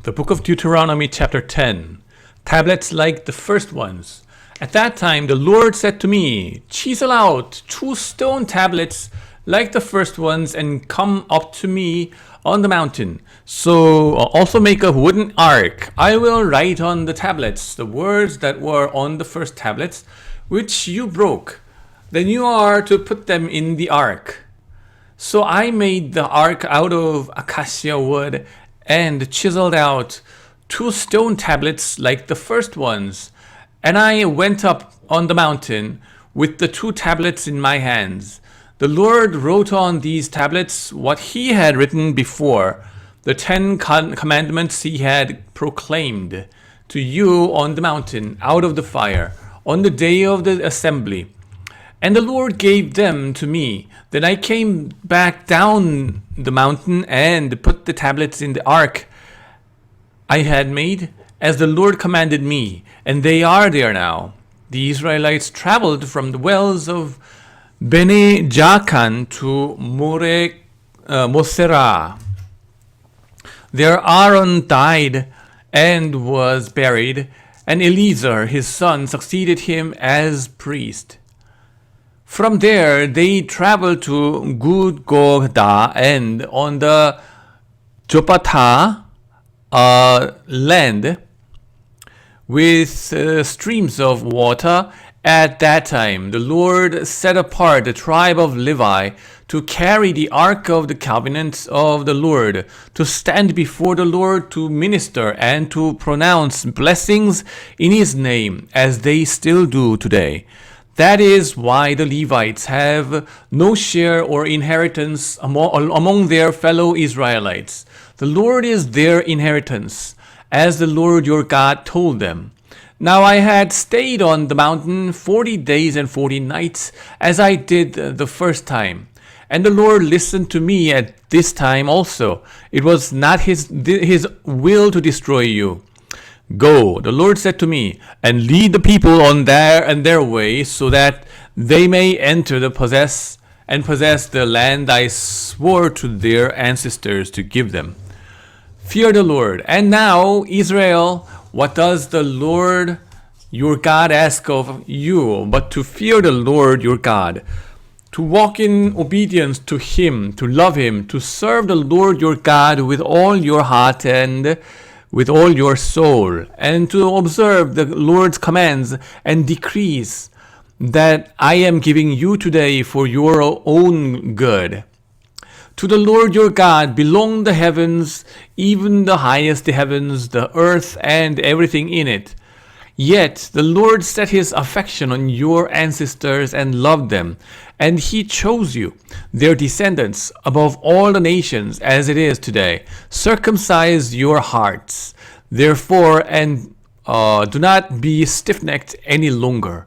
The book of Deuteronomy chapter 10. Tablets like the first ones. At that time the Lord said to me, chisel out 2 stone tablets like the first ones and come up to me on the mountain. So also make a wooden ark. I will write on the tablets the words that were on the first tablets, which you broke. Then you are to put them in the ark. So I made the ark out of acacia wood and chiseled out 2 stone tablets like the first ones. And I went up on the mountain with the 2 tablets in my hands. The Lord wrote on these tablets what he had written before, the 10 commandments he had proclaimed to you on the mountain out of the fire on the day of the assembly. And the Lord gave them to me. Then I came back down the mountain and put the tablets in the ark I had made, as the Lord commanded me, and they are there now. The Israelites traveled from the wells of Bene Jaakan to Moserah. There Aaron died and was buried, and Eleazar his son succeeded him as priest. From there they traveled to Gudgodah, and on the Jopatah land with streams of water. At that time the Lord set apart the tribe of Levi to carry the ark of the covenant of the Lord, to stand before the Lord, to minister and to pronounce blessings in his name, as they still do today. That is why the Levites have no share or inheritance among their fellow Israelites. The Lord is their inheritance, as the Lord your God told them. Now I had stayed on the mountain 40 days and 40 nights, as I did the first time. And the Lord listened to me at this time also. It was not his will to destroy you. Go, the Lord said to me, and lead the people on their way, so that they may enter possess the land I swore to their ancestors to give them. Fear the Lord. And now, Israel, what does the Lord your God ask of you, but to fear the Lord your God, to walk in obedience to him, to love him, to serve the Lord your God with all your heart and with all your soul, and to observe the Lord's commands and decrees that I am giving you today for your own good. To the Lord your God belong the heavens, even the highest heavens, the earth, and everything in it. Yet the Lord set his affection on your ancestors and loved them, and he chose you, their descendants, above all the nations as it is today. Circumcise your hearts, therefore, and do not be stiff-necked any longer.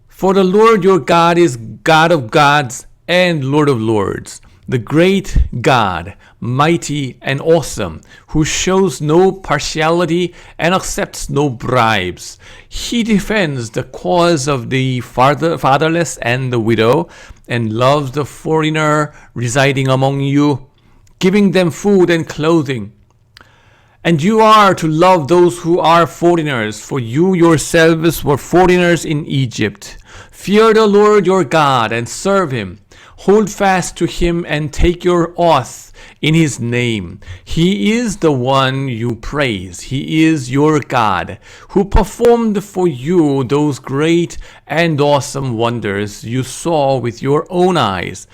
For the Lord your God is God of gods and Lord of lords, the great God, mighty and awesome, who shows no partiality and accepts no bribes. He defends the cause of the fatherless and the widow, and loves the foreigner residing among you, giving them food and clothing. And you are to love those who are foreigners, for you yourselves were foreigners in Egypt. Fear the Lord your God and serve him. Hold fast to him and take your oath in his name. He is the one you praise. He is your God, who performed for you those great and awesome wonders you saw with your own eyes.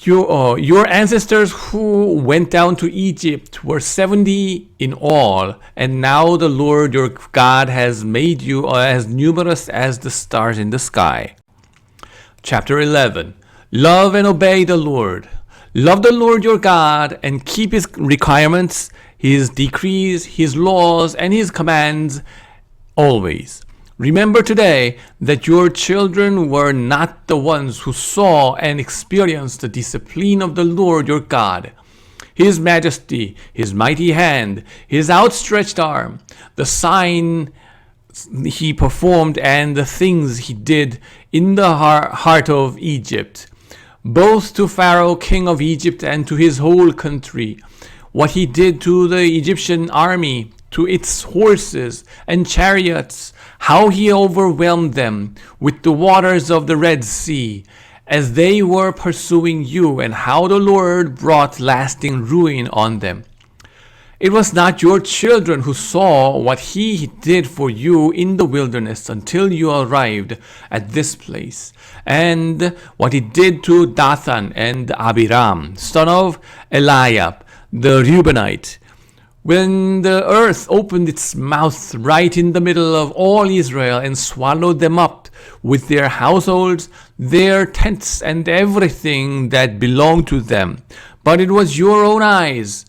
Your ancestors who went down to Egypt were 70 in all, and now the Lord your God has made you as numerous as the stars in the sky. Chapter 11. Love and obey the Lord. Love the Lord your God and keep his requirements, his decrees, his laws, and his commands always. Remember today that your children were not the ones who saw and experienced the discipline of the Lord your God, his majesty, his mighty hand, his outstretched arm, the sign he performed and the things he did in the heart of Egypt, both to Pharaoh king of Egypt and to his whole country, what he did to the Egyptian army, to its horses and chariots, how he overwhelmed them with the waters of the Red Sea as they were pursuing you, and how the Lord brought lasting ruin on them. It was not your children who saw what he did for you in the wilderness until you arrived at this place, and what he did to Dathan and Abiram, son of Eliab, the Reubenite, when the earth opened its mouth right in the middle of all Israel and swallowed them up with their households, their tents, and everything that belonged to them. But it was your own eyes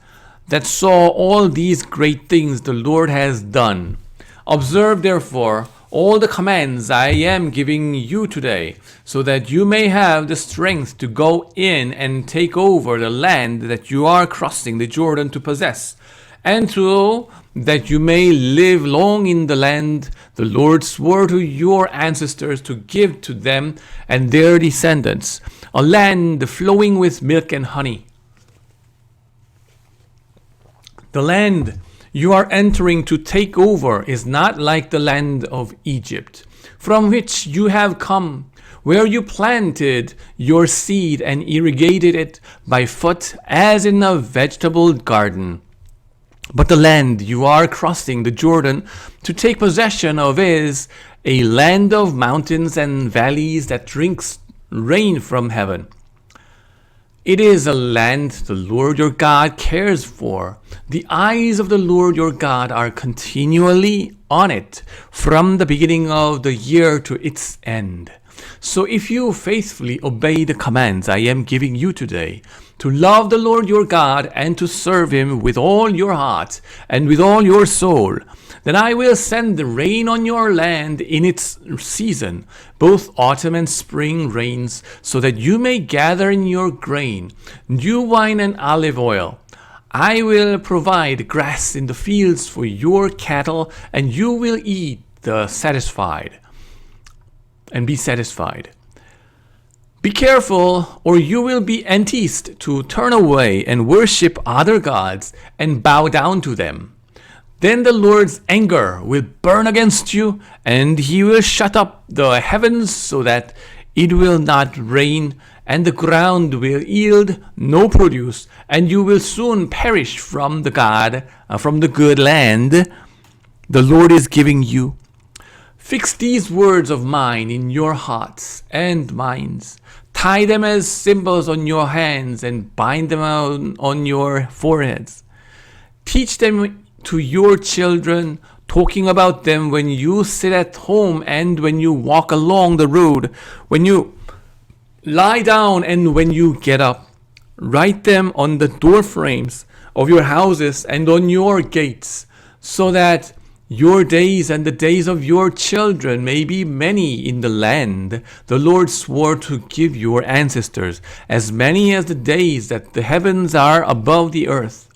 that saw all these great things the Lord has done. Observe therefore all the commands I am giving you today, so that you may have the strength to go in and take over the land that you are crossing the Jordan to possess, and so that you may live long in the land the Lord swore to your ancestors to give to them and their descendants, a land flowing with milk and honey. The land you are entering to take over is not like the land of Egypt, from which you have come, where you planted your seed and irrigated it by foot as in a vegetable garden. But the land you are crossing the Jordan to take possession of is a land of mountains and valleys that drinks rain from heaven. It is a land the Lord your God cares for. The eyes of the Lord your God are continually on it from the beginning of the year to its end. So if you faithfully obey the commands I am giving you today, to love the Lord your God and to serve him with all your heart and with all your soul, then I will send the rain on your land in its season, both autumn and spring rains, so that you may gather in your grain, new wine and olive oil. I will provide grass in the fields for your cattle, and you will eat the satisfied and be satisfied. Be careful, or you will be enticed to turn away and worship other gods and bow down to them. Then the Lord's anger will burn against you, and he will shut up the heavens so that it will not rain, and the ground will yield no produce, and you will soon perish from the good land the Lord is giving you. Fix these words of mine in your hearts and minds. Tie them as symbols on your hands and bind them on your foreheads. Teach them to your children, talking about them when you sit at home and when you walk along the road, when you lie down and when you get up. Write them on the door frames of your houses and on your gates, so that your days and the days of your children may be many in the land the Lord swore to give your ancestors, as many as the days that the heavens are above the earth.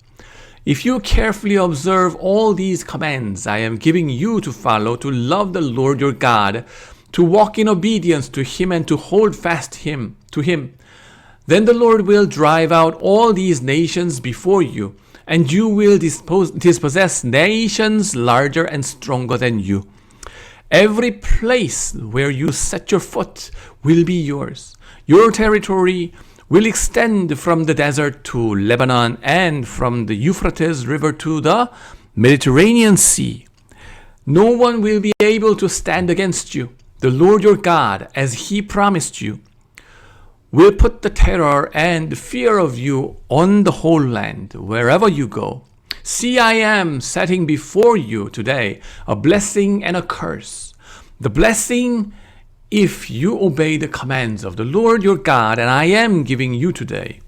If you carefully observe all these commands I am giving you to follow, to love the Lord your God, to walk in obedience to him and to hold fast to him, then the Lord will drive out all these nations before you, and you will dispossess nations larger and stronger than you. Every place where you set your foot will be yours. Your territory will extend from the desert to Lebanon and from the Euphrates River to the Mediterranean Sea. No one will be able to stand against you. The Lord your God, as he promised you, will put the terror and fear of you on the whole land, wherever you go. See, I am setting before you today a blessing and a curse. The blessing, if you obey the commands of the Lord your God, and I am giving you today.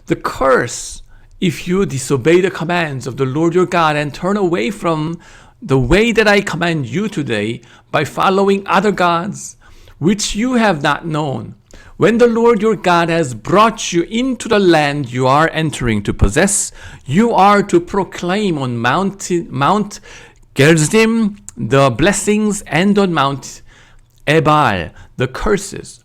The curse, if you disobey the commands of the Lord your God and turn away from the way that I command you today by following other gods, which you have not known. When the Lord your God has brought you into the land you are entering to possess, you are to proclaim on Mount Gerizim the blessings and on Mount Ebal the curses.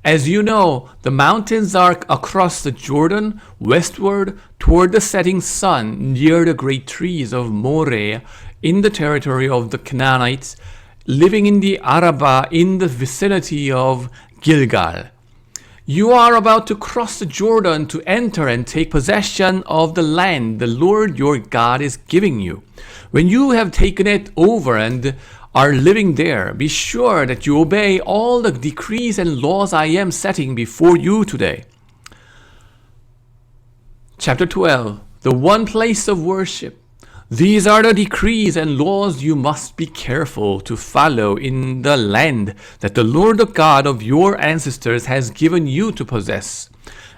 As you know, the mountains are across the Jordan, westward toward the setting sun, near the great trees of Moreh, in the territory of the Canaanites, living in the Arabah in the vicinity of Gilgal. You are about to cross the Jordan to enter and take possession of the land the Lord your God is giving you. When you have taken it over and are living there, be sure that you obey all the decrees and laws I am setting before you today. Chapter 12. The one place of worship. These are the decrees and laws you must be careful to follow in the land that the Lord God of your ancestors has given you to possess.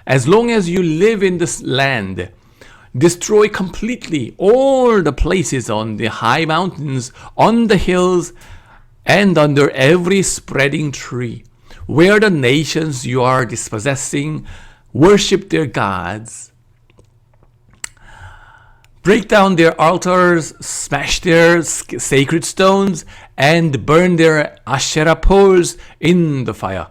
As long as you live in this land, destroy completely all the places on the high mountains, on the hills, and under every spreading tree, where the nations you are dispossessing worship their gods. Break down their altars, smash their sacred stones, and burn their Asherah poles in the fire.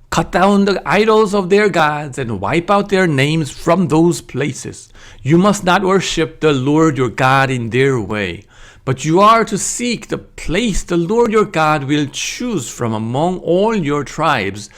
Cut down the idols of their gods and wipe out their names from those places. You must not worship the Lord your God in their way, but you are to seek the place the Lord your God will choose from among all your tribes,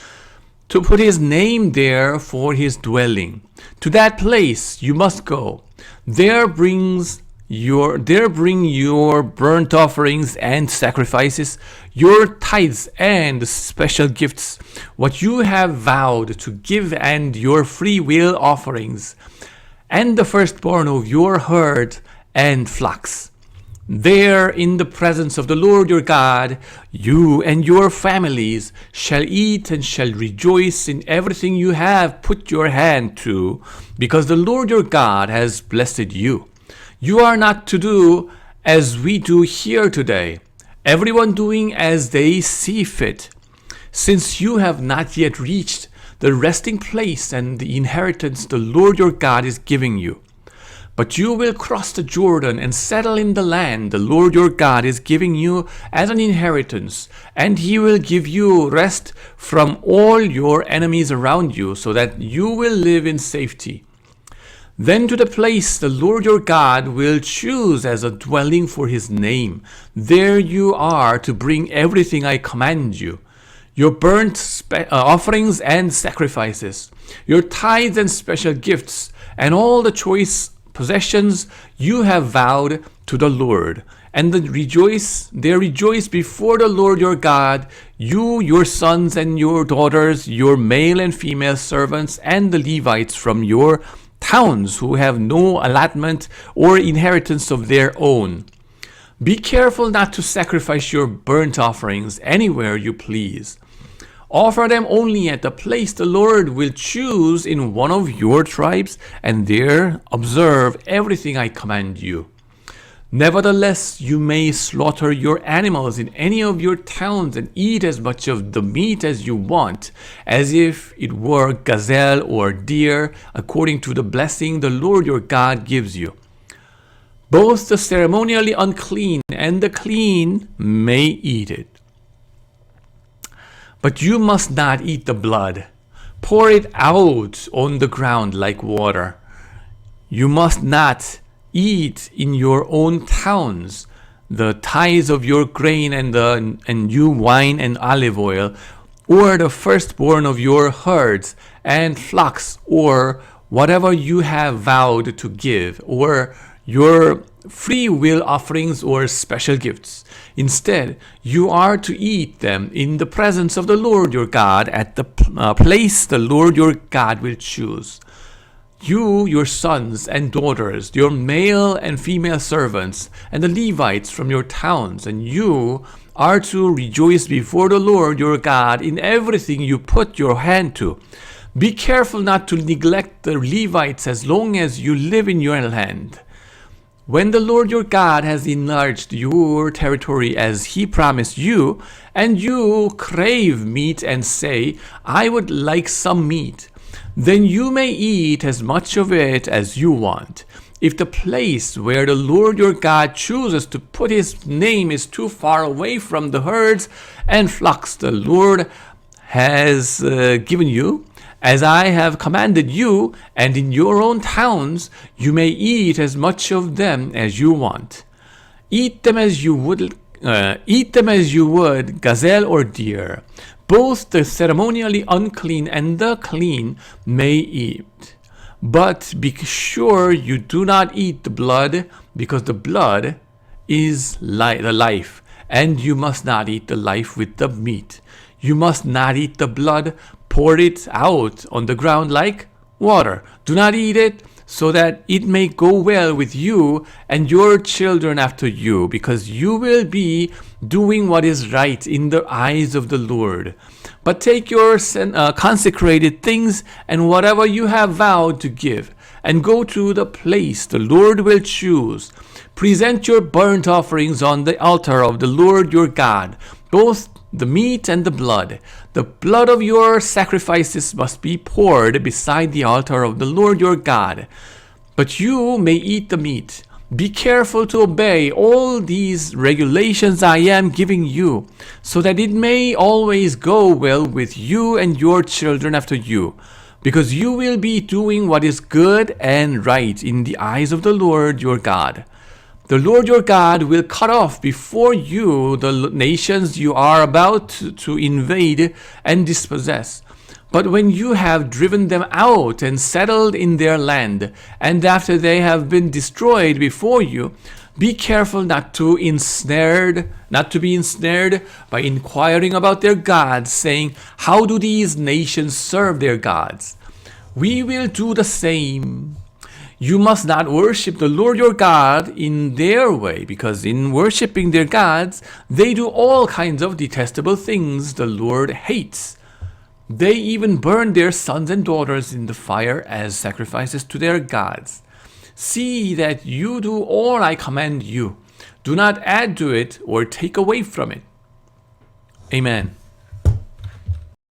to put his name there for his dwelling. To that place you must go. There bring your burnt offerings and sacrifices, your tithes and special gifts, what you have vowed to give, and your free will offerings, and the firstborn of your herd and flocks. There, in the presence of the Lord your God, you and your families shall eat and shall rejoice in everything you have put your hand to, because the Lord your God has blessed you. You are not to do as we do here today, everyone doing as they see fit, since you have not yet reached the resting place and the inheritance the Lord your God is giving you. But you will cross the Jordan and settle in the land the Lord your God is giving you as an inheritance, and he will give you rest from all your enemies around you, so that you will live in safety. Then to the place the Lord your God will choose as a dwelling for his name, there you are to bring everything I command you, your burnt offerings and sacrifices, your tithes and special gifts, and all the choice possessions you have vowed to the Lord, and they rejoice before the Lord your God, you, your sons and your daughters, your male and female servants, and the Levites from your towns who have no allotment or inheritance of their own. Be careful not to sacrifice your burnt offerings anywhere you please. Offer them only at the place the Lord will choose in one of your tribes, and there observe everything I command you. Nevertheless, you may slaughter your animals in any of your towns and eat as much of the meat as you want, as if it were gazelle or deer, according to the blessing the Lord your God gives you. Both the ceremonially unclean and the clean may eat it. But you must not eat the blood. Pour it out on the ground like water. You must not eat in your own towns the tithes of your grain and new wine and olive oil, or the firstborn of your herds and flocks, or whatever you have vowed to give, or your free will offerings or special gifts. Instead, you are to eat them in the presence of the Lord your God at the place the Lord your God will choose. You, your sons and daughters, your male and female servants, and the Levites from your towns, and you are to rejoice before the Lord your God in everything you put your hand to. Be careful not to neglect the Levites as long as you live in your land. When the Lord your God has enlarged your territory as he promised you, and you crave meat and say, I would like some meat, then you may eat as much of it as you want. If the place where the Lord your God chooses to put his name is too far away from the herds and flocks the Lord has given you, as I have commanded you, and in your own towns you may eat as much of them as you want. Eat them as you would gazelle or deer. Both the ceremonially unclean and the clean may eat. But be sure you do not eat the blood, because the blood is the life, and you must not eat the life with the meat. You must not eat the blood. Pour it out on the ground like water. Do not eat it, so that it may go well with you and your children after you, because you will be doing what is right in the eyes of the Lord. But take your consecrated things and whatever you have vowed to give, and go to the place the Lord will choose. Present your burnt offerings on the altar of the Lord your God, both the meat and the blood. The blood of your sacrifices must be poured beside the altar of the Lord your God. But you may eat the meat. Be careful to obey all these regulations I am giving you, so that it may always go well with you and your children after you, because you will be doing what is good and right in the eyes of the Lord your God. The Lord your God will cut off before you the nations you are about to invade and dispossess. But when you have driven them out and settled in their land, and after they have been destroyed before you, be careful not to be ensnared by inquiring about their gods, saying, "How do these nations serve their gods? We will do the same." You must not worship the Lord your God in their way, because in worshiping their gods, they do all kinds of detestable things the Lord hates. They even burn their sons and daughters in the fire as sacrifices to their gods. See that you do all I command you. Do not add to it or take away from it. Amen.